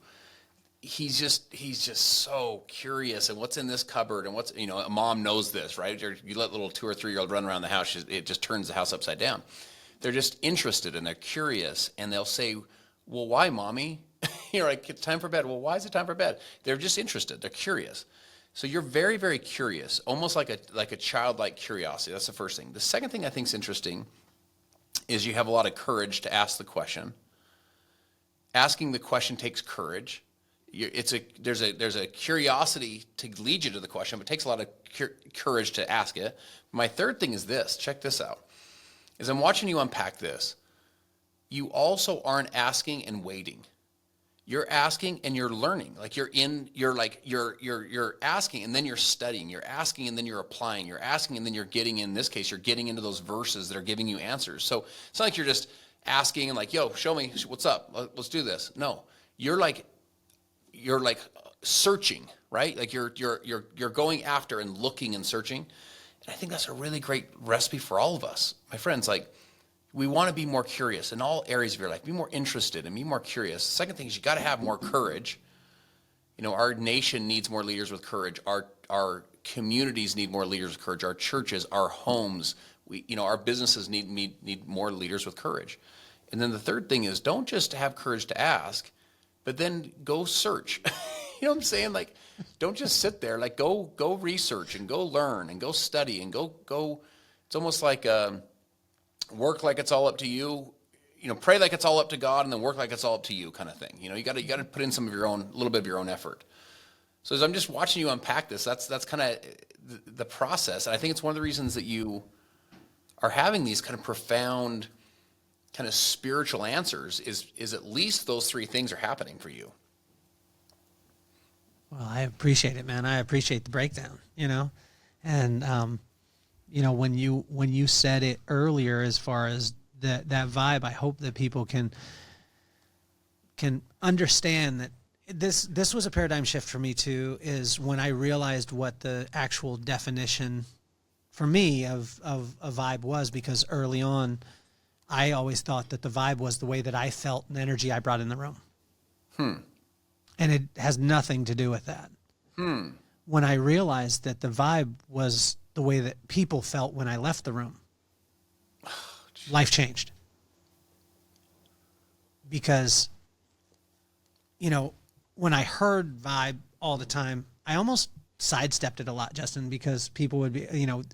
He's just so curious, and what's in this cupboard, and what's, a mom knows this, right? You let little 2 or 3-year-old run around the house, it just turns the house upside down. They're just interested and they're curious, and they'll say, well, why, mommy? You're like, it's time for bed. Well, why is it time for bed? They're just interested. They're curious. So you're very, very curious, almost like a childlike curiosity. That's the first thing. The second thing I think is interesting is you have a lot of courage to ask the question. Asking the question takes courage. There's a curiosity to lead you to the question, but it takes a lot of courage to ask it. My third thing is this. Check this out. As I'm watching you unpack this, you also aren't asking and waiting. You're asking and you're learning. Like, you're asking and then you're studying. You're asking and then you're applying. You're asking and then you're getting, in this case, you're getting into those verses that are giving you answers. So it's not like you're just asking and like, yo, show me what's up. Let's do this. No, you're like searching, right? Like you're going after and looking and searching. And I think that's a really great recipe for all of us, my friends. Like, we want to be more curious in all areas of your life. Be more interested and be more curious. The second thing is you got to have more courage. Our nation needs more leaders with courage. Our communities need more leaders with courage. Our churches, our homes, our businesses need more leaders with courage. And then the third thing is, don't just have courage to ask, but then go search. You know what I'm saying? Like, don't just sit there. Like, go research and go learn and go study and go. It's almost like work like it's all up to you. Pray like it's all up to God, and then work like it's all up to you, kind of thing. You got to put in a little bit of your own effort. So as I'm just watching you unpack this, that's kind of the process. And I think it's one of the reasons that you are having these kind of profound, kind of spiritual answers is at least those 3 things are happening for you. Well, I appreciate it, man. I appreciate the breakdown, and, when you said it earlier, as far as that vibe, I hope that people can understand that this was a paradigm shift for me too, is when I realized what the actual definition for me of a vibe was, because early on, I always thought that the vibe was the way that I felt and the energy I brought in the room. And it has nothing to do with that. When I realized that the vibe was the way that people felt when I left the room, life changed. Because, when I heard vibe all the time, I almost sidestepped it a lot, Justin, because people would be,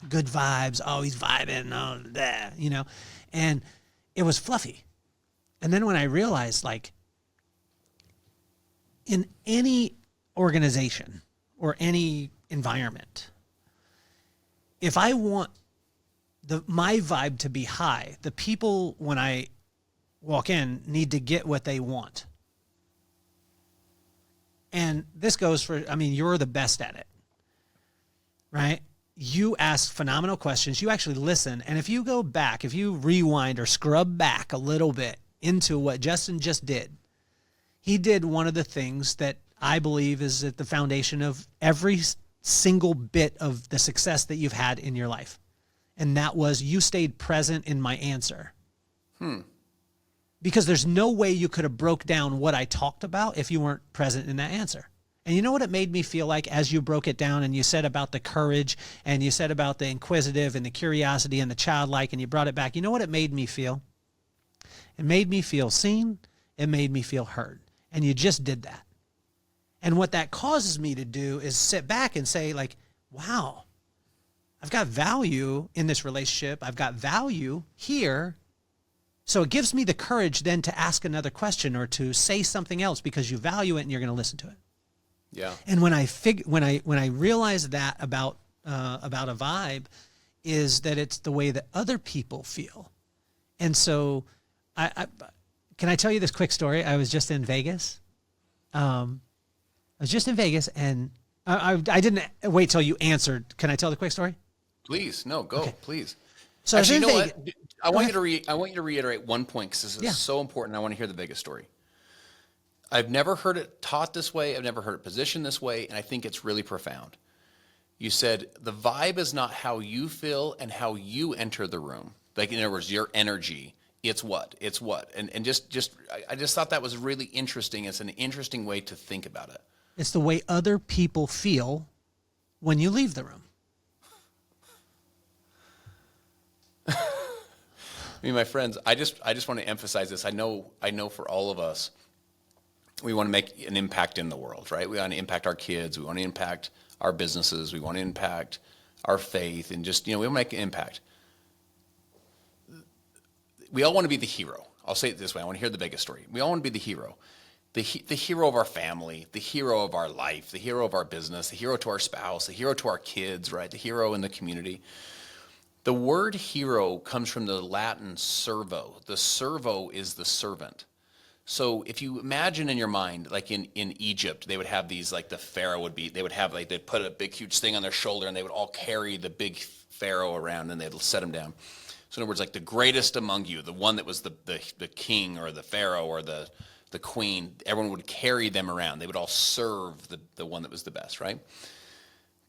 good vibes. Oh, he's vibing. Oh, that, and it was fluffy. And then when I realized, like, in any organization or any environment, if I want my vibe to be high, the people, when I walk in, need to get what they want. And this goes for, you're the best at it, right? You ask phenomenal questions. You actually listen. And if you go back, if you rewind or scrub back a little bit into what Justin just did, he did one of the things that I believe is at the foundation of every single bit of the success that you've had in your life. And that was, you stayed present in my answer. Because there's no way you could have broke down what I talked about if you weren't present in that answer. And you know what it made me feel like as you broke it down and you said about the courage and you said about the inquisitive and the curiosity and the childlike, and you brought it back. You know what it made me feel? It made me feel seen. It made me feel heard. And you just did that. And what that causes me to do is sit back and say, like, wow, I've got value in this relationship. I've got value here. So it gives me the courage then to ask another question or to say something else because you value it and you're going to listen to it. Yeah. And when I realized that about a vibe, is that it's the way that other people feel. And so Can I tell you this quick story? I was just in Vegas. And I didn't wait till you answered. Can I tell the quick story? Please, no, go, Okay. please. So Actually, you know Vegas. what? I want you to reiterate one point because this is so important. I want to hear the Vegas story. I've never heard it taught this way. I've never heard it positioned this way, and I think it's really profound. You said the vibe is not how you feel and how you enter the room. Like, in other words, your energy. It's what? And I just thought that was really interesting. It's an interesting way to think about it. It's the way other people feel when you leave the room. I mean, my friends, I just want to emphasize this. I know for all of us, we want to make an impact in the world, right? We want to impact our kids. We want to impact our businesses. We want to impact our faith, and just, we want to make an impact. We all want to be the hero. I'll say it this way. I want to hear the Vegas story. We all want to be the hero. The hero of our family, the hero of our life, the hero of our business, the hero to our spouse, the hero to our kids, right? The hero in the community. The word hero comes from the Latin servo. The servo is the servant. So if you imagine in your mind, like in Egypt, they would have these, like the pharaoh they'd put a big, huge thing on their shoulder, and they would all carry the big pharaoh around, and they'd set him down. So in other words, like the greatest among you, the one that was the king or the pharaoh or the queen, everyone would carry them around. They would all serve the one that was the best, right?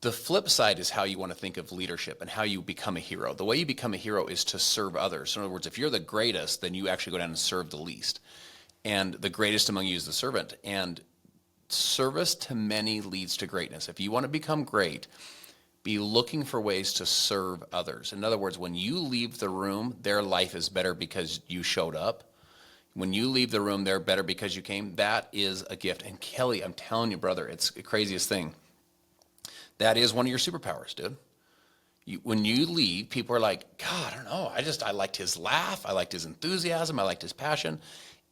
The flip side is how you want to think of leadership and how you become a hero. The way you become a hero is to serve others. So in other words, if you're the greatest, then you actually go down and serve the least. And the greatest among you is the servant. And service to many leads to greatness. If you want to become great, be looking for ways to serve others. In other words, when you leave the room, their life is better because you showed up. When you leave the room, they're better because you came. That is a gift. And Kelly, I'm telling you, brother, it's the craziest thing. That is one of your superpowers, dude. When you leave, people are like, God, I don't know. I liked his laugh. I liked his enthusiasm. I liked his passion.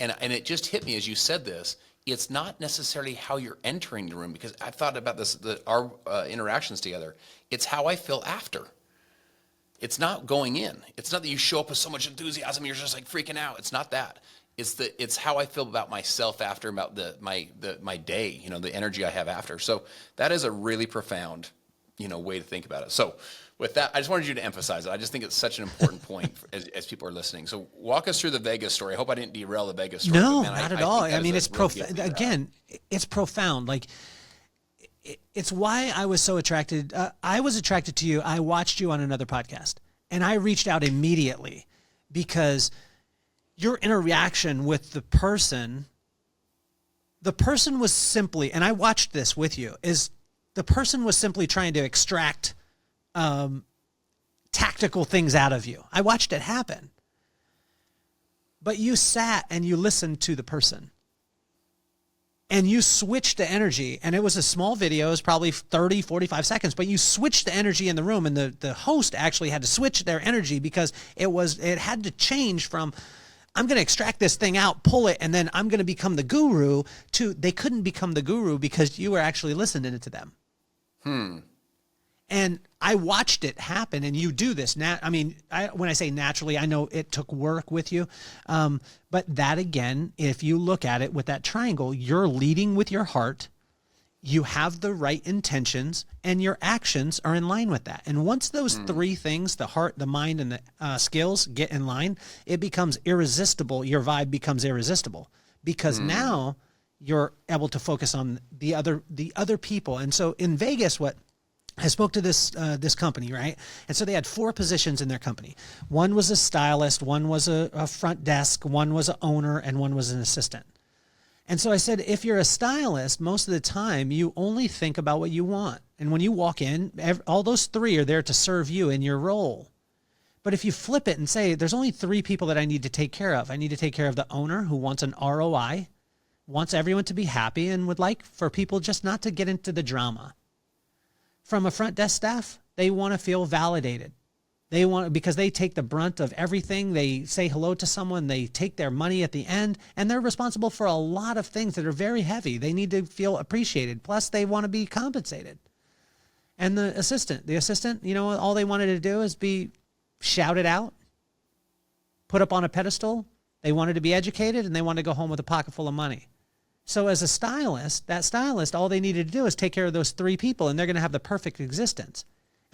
And it just hit me as you said this. It's not necessarily how you're entering the room, because I've thought about this, our interactions together. It's how I feel after. It's not going in. It's not that you show up with so much enthusiasm, you're just like freaking out. It's not that. It's how I feel about myself after, about my day, the energy I have after. So that is a really profound, way to think about it. So with that, I just wanted you to emphasize it. I just think it's such an important point as people are listening. So walk us through the Vegas story. I hope I didn't derail the Vegas story. No, man, not at all. I mean, it's profound. again, it's profound. Like, it's why I was so attracted. I was attracted to you. I watched you on another podcast, and I reached out immediately because your interaction with the person was simply, and I watched this with you, is the person was simply trying to extract tactical things out of you. I watched it happen. But you sat and you listened to the person. And you switched the energy, and it was a small video. It was probably 30, 45 seconds, but you switched the energy in the room, and the host actually had to switch their energy because it had to change from, I'm going to extract this thing out, pull it, and then I'm going to become the guru, to they couldn't become the guru because you were actually listening to them. And I watched it happen, and you do this. When I say naturally, I know it took work with you. But that, again, if you look at it with that triangle, you're leading with your heart, you have the right intentions, and your actions are in line with that. And once those three things, the heart, the mind, and the skills get in line, it becomes irresistible. Your vibe becomes irresistible because now you're able to focus on the other people. And so in Vegas, I spoke to this company, right? And so they had 4 positions in their company. One was a stylist, one was a front desk, one was an owner, and one was an assistant. And so I said, if you're a stylist, most of the time you only think about what you want. And when you walk in, all those 3 are there to serve you in your role. But if you flip it and say, there's only 3 people that I need to take care of. I need to take care of the owner, who wants an ROI, wants everyone to be happy, and would like for people just not to get into the drama. From a front desk staff, they want to feel validated. Because they take the brunt of everything. They say hello to someone, they take their money at the end, and they're responsible for a lot of things that are very heavy. They need to feel appreciated. Plus, they want to be compensated. And the assistant, all they wanted to do is be shouted out, put up on a pedestal, They wanted to be educated, and they wanted to go home with a pocket full of money. So as a stylist, that stylist, all they needed to do is take care of those 3 people, and they're going to have the perfect existence.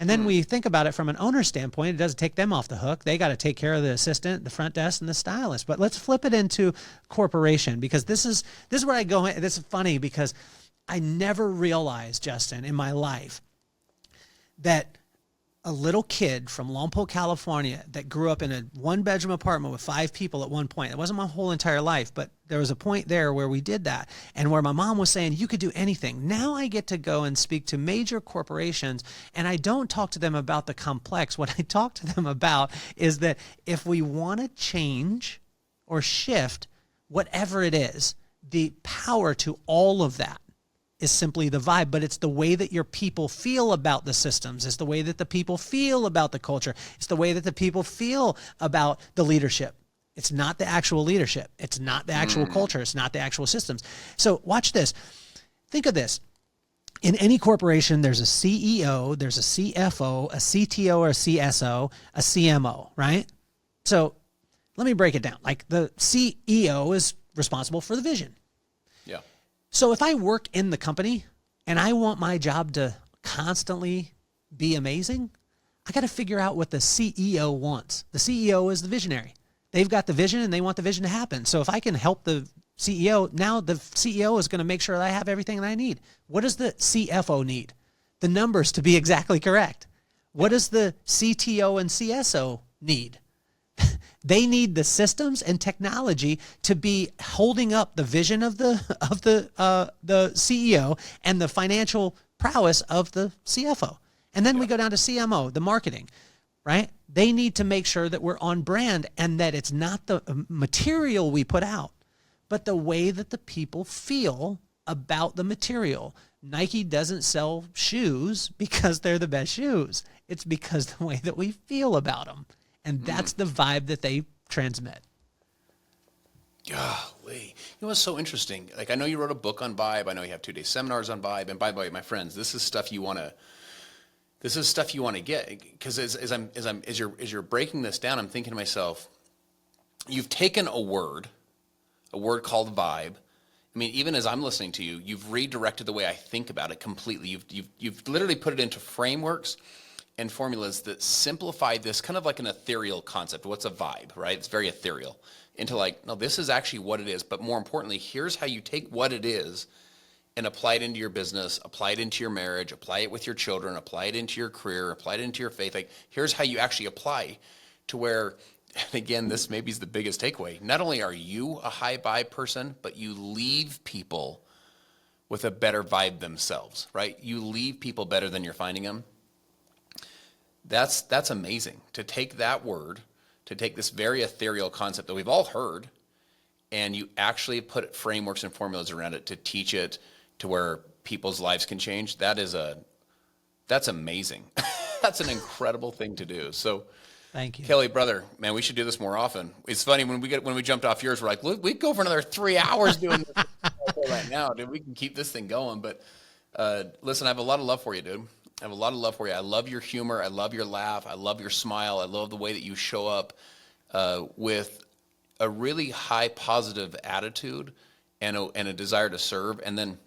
And then we think about it from an owner standpoint, it doesn't take them off the hook. They got to take care of the assistant, the front desk, and the stylist. But let's flip it into corporation, because this is where I go. This is funny because I never realized, Justin, in my life that a little kid from Lompoc, California, that grew up in a 1-bedroom apartment with 5 people at one point. It wasn't my whole entire life, but there was a point there where we did that, and where my mom was saying, you could do anything. Now I get to go and speak to major corporations, and I don't talk to them about the complex. What I talk to them about is that if we want to change or shift whatever it is, the power to all of that is simply the vibe, but it's the way that your people feel about the systems. It's the way that the people feel about the culture. It's the way that the people feel about the leadership. It's not the actual leadership. It's not the actual culture. It's not the actual systems. So watch this. Think of this. In any corporation, there's a CEO, there's a CFO, a CTO or a CSO, a CMO, right? So let me break it down. Like the CEO is responsible for the vision. Yeah. So if I work in the company and I want my job to constantly be amazing, I got to figure out what the CEO wants. The CEO is the visionary. They've got the vision and they want the vision to happen. So if I can help the CEO, now the CEO is going to make sure that I have everything that I need. What does the CFO need? The numbers to be exactly correct. What does the CTO and CSO need? They need the systems and technology to be holding up the vision of the CEO and the financial prowess of the CFO. And then we go down to CMO, the marketing, right? They need to make sure that we're on brand and that it's not the material we put out, but the way that the people feel about the material. Nike doesn't sell shoes because they're the best shoes. It's because the way that we feel about them. And that's the vibe that they transmit. Golly. You know what's so interesting? Like, I know you wrote a book on vibe. I know you have 2-day seminars on vibe. And by the way, my friends, this is stuff you want to get, because as you're breaking this down, I'm thinking to myself, you've taken a word called vibe. I mean, even as I'm listening to you, you've redirected the way I think about it completely. You've literally put it into frameworks and formulas that simplify this kind of like an ethereal concept. What's a vibe, right? It's very ethereal. Into like, no, this is actually what it is. But more importantly, here's how you take what it is and apply it into your business, apply it into your marriage, apply it with your children, apply it into your career, apply it into your faith. Like, here's how you actually apply to where, and again, this maybe is the biggest takeaway. Not only are you a high vibe person, but you leave people with a better vibe themselves, right? You leave people better than you're finding them. That's amazing, to take that word, to take this very ethereal concept that we've all heard, and you actually put frameworks and formulas around it to teach it to where people's lives can change. That's amazing. That's an incredible thing to do. So thank you, Kelly, brother, man, we should do this more often. It's funny when we jumped off yours, we're like, look, we go for another 3 hours doing this right now, dude. We can keep this thing going. But listen, I have a lot of love for you, dude. I have a lot of love for you. I love your humor. I love your laugh. I love your smile. I love the way that you show up with a really high positive attitude and a desire to serve. And then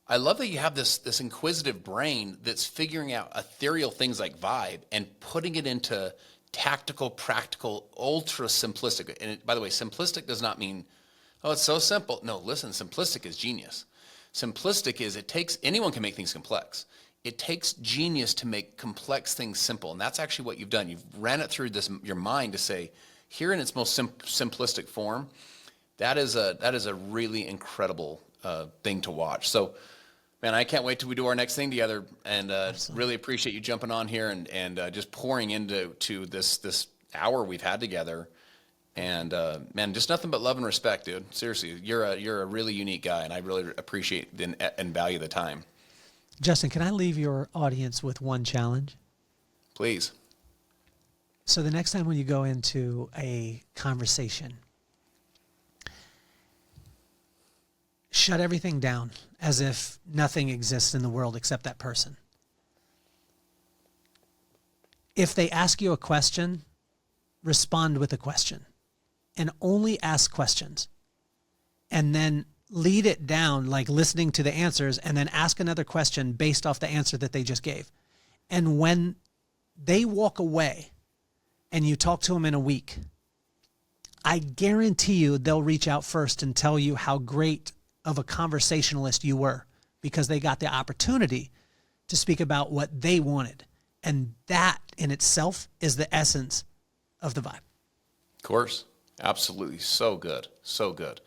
I love that you have this inquisitive brain that's figuring out ethereal things like vibe and putting it into tactical, practical, ultra simplistic. And by the way, simplistic does not mean, oh, it's so simple. No, listen, simplistic is genius. Simplistic is, anyone can make things complex. It takes genius to make complex things simple. And that's actually what you've done. You've ran it through your mind to say, here in its most simplistic form, that is a really incredible thing to watch. So, man, I can't wait till we do our next thing together, and really appreciate you jumping on here and just pouring into this hour we've had together. And man, just nothing but love and respect, dude. Seriously, you're a really unique guy, and I really appreciate and value the time. Justin, can I leave your audience with one challenge? Please. So the next time when you go into a conversation, shut everything down as if nothing exists in the world except that person. If they ask you a question, respond with a question. and only ask questions, and then lead it down, like listening to the answers, and then ask another question based off the answer that they just gave. And when they walk away and you talk to them in a week, I guarantee you they'll reach out first and tell you how great of a conversationalist you were, because they got the opportunity to speak about what they wanted. And that in itself is the essence of the vibe. Of course. Absolutely. So good. So good.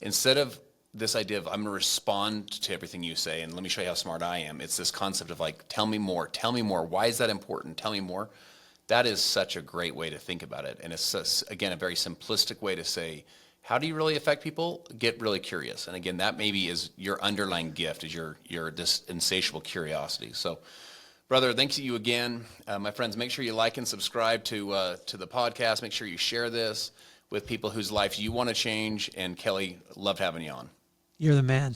Instead of this idea of I'm going to respond to everything you say and let me show you how smart I am, it's this concept of like, tell me more. Tell me more. Why is that important? Tell me more. That is such a great way to think about it. And it's, again, a very simplistic way to say, how do you really affect people? Get really curious. And again, that maybe is your underlying gift, is your this insatiable curiosity. So, brother, thanks to you again. My friends, make sure you like and subscribe to the podcast. Make sure you share this with people whose lives you want to change. And Kelly, loved having you on. You're the man.